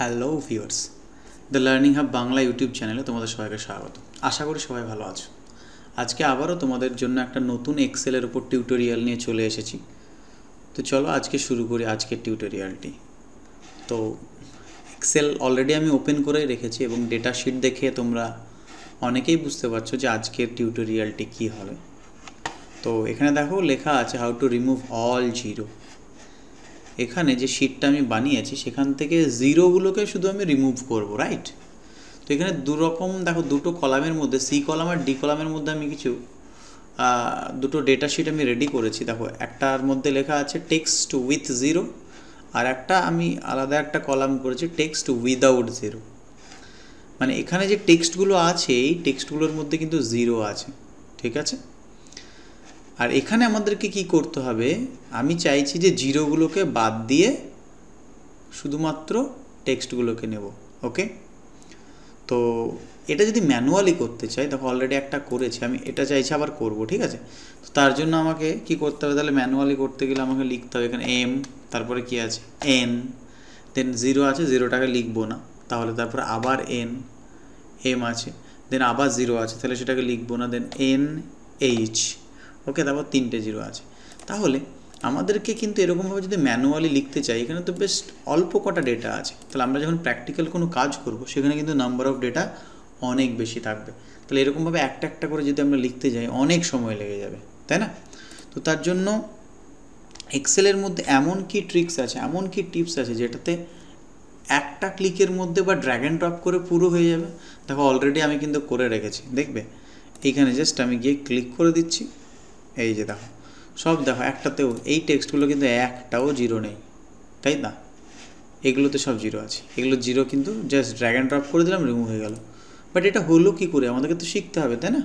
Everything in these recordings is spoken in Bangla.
Hello viewers, the learning hub Bangla YouTube চ্যানেলে তোমাদের সবাইকে স্বাগত। আশা করি সবাই ভালো আছো। আজকে আবারও তোমাদের জন্য একটা নতুন এক্সেলের উপর টিউটোরিয়াল নিয়ে চলে এসেছি। তো চলো আজকে শুরু করি আজকের টিউটোরিয়ালটি। তো এক্সেল অলরেডি আমি ওপেন করে রেখেছি এবং ডেটা শিট দেখে তোমরা অনেকেই বুঝতে পারছো যে আজকের টিউটোরিয়ালটি কী হবে। তো এখানে দেখো লেখা আছে how to remove all zero. এখানে যে শিটটা আমি বানিয়েছি সেখান থেকে জিরোগুলোকে শুধু আমি রিমুভ করব, রাইট? তো এখানে দেখো দুটো কলামের মধ্যে সি কলাম আর ডি কলামের মধ্যে আমি কিছু দুটো ডেটা শিট আমি রেডি করেছি। দেখো একটার মধ্যে লেখা আছে টেক্সট উইথ জিরো, আর একটা আমি আলাদা একটা কলাম করেছি টেক্সট উইদাউট জিরো। মানে এখানে যে টেক্সটগুলো আছে এই টেক্সটগুলোর মধ্যে কিন্তু জিরো আছে, ঠিক আছে? আর এখানে আমাদেরকে কি করতে হবে, আমি চাইছি যে জিরোগুলোকে বাদ দিয়ে শুধুমাত্র টেক্সটগুলোকে নেব। ওকে, তো এটা যদি ম্যানুয়ালি করতে চাই, দেখো অলরেডি একটা করেছি, আমি এটা চাইছি আবার করব, ঠিক আছে? তো তার জন্য আমাকে কি করতে হবে, তাহলে ম্যানুয়ালি করতে গেলে আমাকে লিখতে হবে এখানে এম, তারপরে কি আছে এন, দেন জিরো আছে, জিরোটাকে লিখবো না, তাহলে তারপরে আবার এন, এম আছে, দেন আবার জিরো আছে, তাহলে সেটাকে লিখবো না, দেন এন এইচ। ওকে, তারপর তিনটে জিরো আছে। তাহলে আমাদেরকে কিন্তু এরকমভাবে যদি ম্যানুয়ালি লিখতে চাই, এখানে তো বেশ অল্প কটা ডেটা আছে, তাহলে আমরা যখন প্র্যাকটিক্যাল কোনো কাজ করব সেখানে কিন্তু নাম্বার অফ ডেটা অনেক বেশি থাকবে। তাহলে এরকমভাবে একটা একটা করে যদি আমরা লিখতে যাই অনেক সময় লেগে যাবে, তাই না? তো তার জন্য এক্সেলের মধ্যে এমন কি ট্রিক্স আছে, এমন কি টিপস আছে যেটাতে একটা ক্লিকের মধ্যে বা ড্র্যাগ অ্যান্ড ড্রপ করে পুরো হয়ে যাবে। দেখো অলরেডি আমি কিন্তু করে রেখেছি, দেখবে এইখানে জাস্ট আমি গিয়ে ক্লিক করে দিচ্ছি, এই যে দেখো সব দেখো একটাতেও এই টেক্সটগুলো কিন্তু একটাও জিরো নেই, তাই না? এগুলোতে সব জিরো আছে, এগুলো জিরো কিন্তু জাস্ট ড্র্যাগ অ্যান্ড ড্রপ করে দিলাম, রিমুভ হয়ে গেল। বাট এটা হলো কী করে, আমাদেরকে তো শিখতে হবে, তাই না?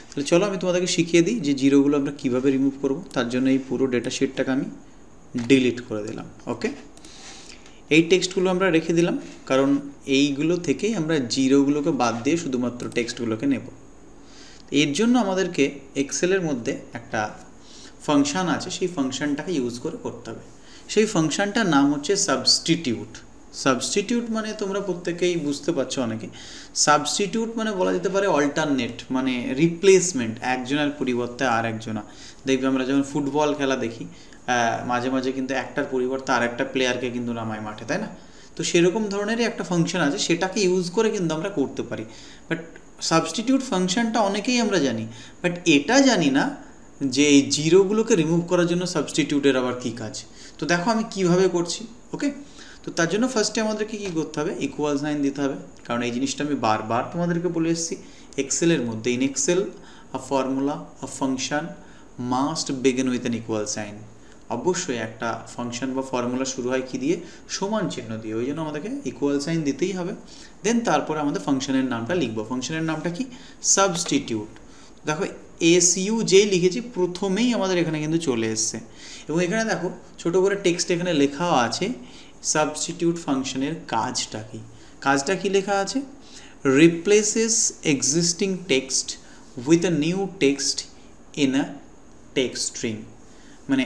তাহলে চলো আমি তোমাদেরকে শিখিয়ে দিই যে জিরোগুলো আমরা কীভাবে রিমুভ করব। তার জন্য এই পুরো ডেটা শিটটাকে আমি ডিলিট করে দিলাম। ওকে, এই টেক্সটগুলো আমরা রেখে দিলাম, কারণ এইগুলো থেকেই আমরা জিরোগুলোকে বাদ দিয়ে শুধুমাত্র টেক্সটগুলোকে নেব। এর জন্য আমাদেরকে এক্সেলের মধ্যে একটা ফাংশান আছে, সেই ফাংশানটাকে ইউজ করে করতে হবে। সেই ফাংশানটার নাম হচ্ছে সাবস্টিটিউট। সাবস্টিটিউট মানে তোমরা প্রত্যেকেই বুঝতে পারছো অনেকে। সাবস্টিটিউট মানে বলা যেতে পারে অল্টারনেট, মানে রিপ্লেসমেন্ট, একজনের পরিবর্তে আর একজনা। দেখবে আমরা যখন ফুটবল খেলা দেখি মাঝে মাঝে কিন্তু একটার পরিবর্তে আর একটা প্লেয়ারকে কিন্তু নামায় মাঠে, তাই না? তো সেরকম ধরনেরই একটা ফাংশন আছে, সেটাকে ইউজ করে কিন্তু আমরা করতে পারি। বাট সাবস্টিটিউট ফাংশনটা অনেকেই আমরা জানি, বাট এটা জানি না যে এই জিরোগুলোকে রিমুভ করার জন্য সাবস্টিটিউটের আবার কী কাজ। তো দেখো আমি কিভাবে করছি। ওকে, তো তার জন্য ফার্স্টে আমাদেরকে কী করতে হবে, ইকুয়াল সাইন দিতে হবে, কারণ এই জিনিসটা আমি বারবার তোমাদেরকে বলে এসেছি এক্সেলের মধ্যে। In Excel a formula, a function must begin with an equal sign. অবশ্যই একটা ফাংশন বা ফর্মুলা শুরু হয় কি দিয়ে, সমান চিহ্ন দিয়ে, ওই জন্য আমাদেরকে ইকুয়াল সাইন দিতেই হবে। দেন তারপরে আমাদের ফাংশনের নামটা লিখবো। ফাংশনের নামটা কি, সাবস্টিটিউট। দেখো এসইউ যেই লিখেছি প্রথমেই আমাদের এখানে কিন্তু চলে এসছে, এবং এখানে দেখো ছোটো করে টেক্সট এখানে লেখাও আছে সাবস্টিটিউট ফাংশনের কাজটা কি। কাজটা কি লেখা আছে, replaces existing text with a new text in a text string. মানে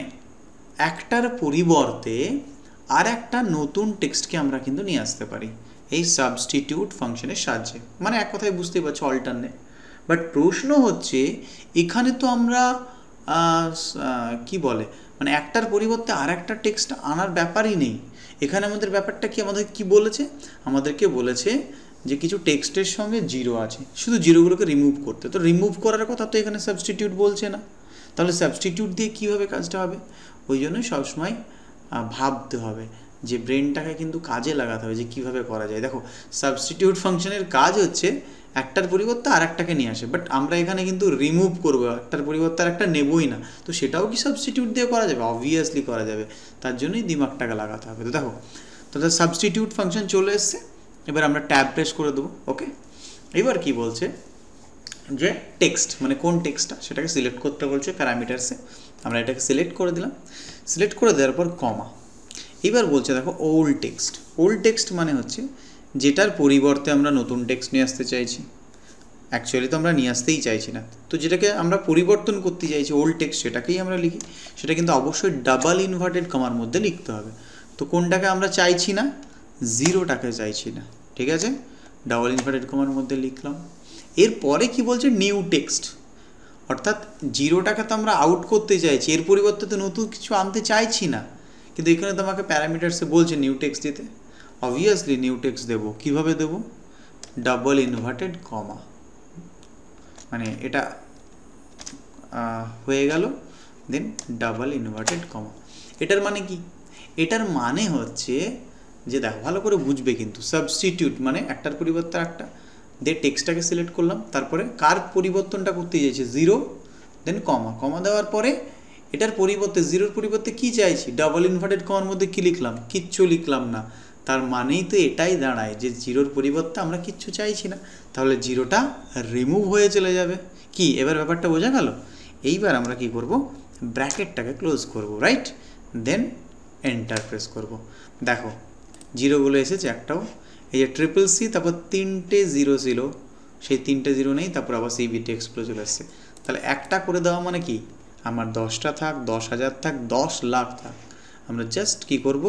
একটার পরিবর্তে আর একটা নতুন টেক্সটকে আমরা কিন্তু নিয়ে আসতে পারি এই সাবস্টিটিউট ফাংশনের সাহায্যে। মানে এক কথায় বুঝতেই পারছো অল্টারনেট। বাট প্রশ্ন হচ্ছে এখানে তো আমরা কি বলে, মানে একটার পরিবর্তে আর একটা টেক্সট আনার ব্যাপারই নেই। এখানে আমাদের ব্যাপারটা কি, আমাদের কি বলেছে, আমাদেরকে বলেছে যে কিছু টেক্সটের সঙ্গে জিরো আছে, শুধু জিরোগুলোকে রিমুভ করতে। তো রিমুভ করার কথা তো এখানে সাবস্টিটিউট বলছে না, তাহলে সাবস্টিটিউট দিয়ে কীভাবে কাজটা হবে? ওই জন্যই সবসময় ভাবতে হবে যে ব্রেনটাকে কিন্তু কাজে লাগাতে হবে যে কীভাবে করা যায়। দেখো সাবস্টিটিউট ফাংশনের কাজ হচ্ছে একটার পরিবর্তে আর একটাকে নিয়ে আসে, বাট আমরা এখানে কিন্তু রিমুভ করবো, একটার পরিবর্তে আর একটা নেবই না। তো সেটাও কি সাবস্টিটিউট দিয়ে করা যাবে? অবভিয়াসলি করা যাবে, তার জন্যই দিমাগটাকে লাগাতে হবে। তো দেখো তাহলে সাবস্টিটিউট ফাংশন চলে এসছে, এবার আমরা ট্যাব প্রেস করে দেবো। ওকে, এবার কি বলছে যে টেক্সট মানে কোন টেক্সটটা সেটাকে সিলেক্ট করতে বলছে প্যারামিটারসে। আমরা এটাকে সিলেক্ট করে দিলাম, সিলেক্ট করে দেওয়ার পর কমা। এবার বলছে দেখো ওল্ড টেক্সট। ওল্ড টেক্সট মানে হচ্ছে যেটার পরিবর্তে আমরা নতুন টেক্সট নিয়ে আসতে চাইছি। অ্যাকচুয়ালি তো আমরা নিয়ে আসতেই চাইছি না, তো যেটাকে আমরা পরিবর্তন করতে চাইছি ওল্ড টেক্সট, সেটাকেই আমরা লিখি। সেটা কিন্তু অবশ্যই ডাবল ইনভার্টেড কমার মধ্যে লিখতে হবে। তো কোনটাকে আমরা চাইছি না, জিরোটাকে চাইছি না, ঠিক আছে। ডাবল ইনভার্টেড কমার মধ্যে লিখলাম। এরপরে কি বলছে, নিউ টেক্সট, অর্থাৎ জিরোটাকে তো আমরা আউট করতে চাইছি, এর পরিবর্তে তো নতুন কিছু আনতে চাইছি না, কিন্তু এখানে তো আমাকে প্যারামিটারসে বলছে নিউ টেক্সট দিতে। অবভিয়াসলি নিউ টেক্সট দেবো। কীভাবে দেবো? ডাবল ইনভার্টেড কমা, মানে এটা হয়ে গেল, দেন ডাবল ইনভার্টেড কমা। এটার মানে কি? এটার মানে হচ্ছে যে দেখো ভালো করে বুঝবে কিন্তু, সাবস্টিটিউট মানে একটার পরিবর্তে একটা, দিয়ে টেক্সটটাকে সিলেক্ট করলাম, তারপরে কার পরিবর্তনটা করতে চাইছি, জিরো, দেন কমা, কমা দেওয়ার পরে এটার পরিবর্তে, জিরোর পরিবর্তে কি চাইছি, ডাবল ইনভার্টেড কমার মধ্যে কি লিখলাম, কিচ্ছু লিখলাম না। তার মানেই তো এটাই দাঁড়ায় যে জিরোর পরিবর্তে আমরা কিচ্ছু চাইছি না, তাহলে জিরোটা রিমুভ হয়ে চলে যাবে। কি এবার ব্যাপারটা বোঝা গেল? এইবার আমরা কি করব, ব্র্যাকেটটাকে ক্লোজ করব, রাইট, দেন এন্টার প্রেস করব। দেখো জিরোগুলো এসেছে একটাও, এই যে ট্রিপল সি, তারপর 3টে জিরো ছিল, সেই 3টে জিরো নেই, তারপর আবার সিবি টেক্সটগুলো চলে আসছে। তাহলে একটা করে দেওয়া মানে কি, আমার 10টা থাক, 10,000 থাক, 10 লাখ থাক, আমরা জাস্ট কি করব,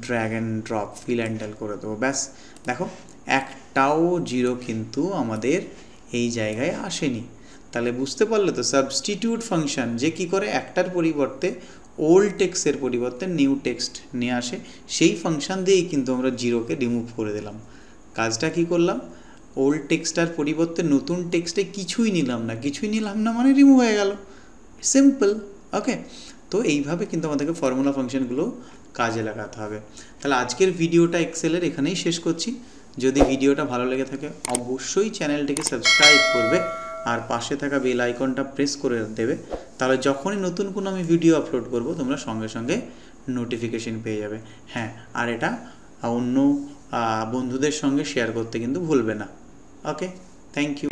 drag and drop, fill and tell করে দেবো, ব্যাস। দেখো একটাও জিরো কিন্তু আমাদের এই জায়গায় আসেনি। তাহলে বুঝতে পারলে তো, সাবস্টিটিউট ফাংশন যে কি করে, একটার পরিবর্তে ওল্ড টেক্সটের পরিবর্তে নিউ টেক্সট নিয়ে আসে, সেই ফাংশন দিয়েই কিন্তু আমরা জিরোকে রিমুভ করে দিলাম। কাজটা কি করলাম, ওল্ড টেক্সটার পরিবর্তে নতুন টেক্সটে কিছুই নিলাম না মানে রিমুভ হয়ে গেল, সিম্পল। ওকে, তো এইভাবে কিন্তু আমাদেরকে ফর্মুলা ফাংশনগুলো কাজে লাগাতে হবে। তাহলে আজকের ভিডিওটা এক্সেলের এখানেই শেষ করছি। যদি ভিডিওটা ভালো লেগে থাকে অবশ্যই চ্যানেলটিকে সাবস্ক্রাইব করবে আর পাশে থাকা বেল আইকনটা প্রেস করে দেবে, তাহলে যখনই নতুন কোনো আমি ভিডিও আপলোড করব তোমরা সঙ্গে সঙ্গে নোটিফিকেশন পেয়ে যাবে। হ্যাঁ, আর এটা অন্য বন্ধুদের সঙ্গে শেয়ার করতে কিন্তু ভুলবে না। ওকে, থ্যাংক ইউ।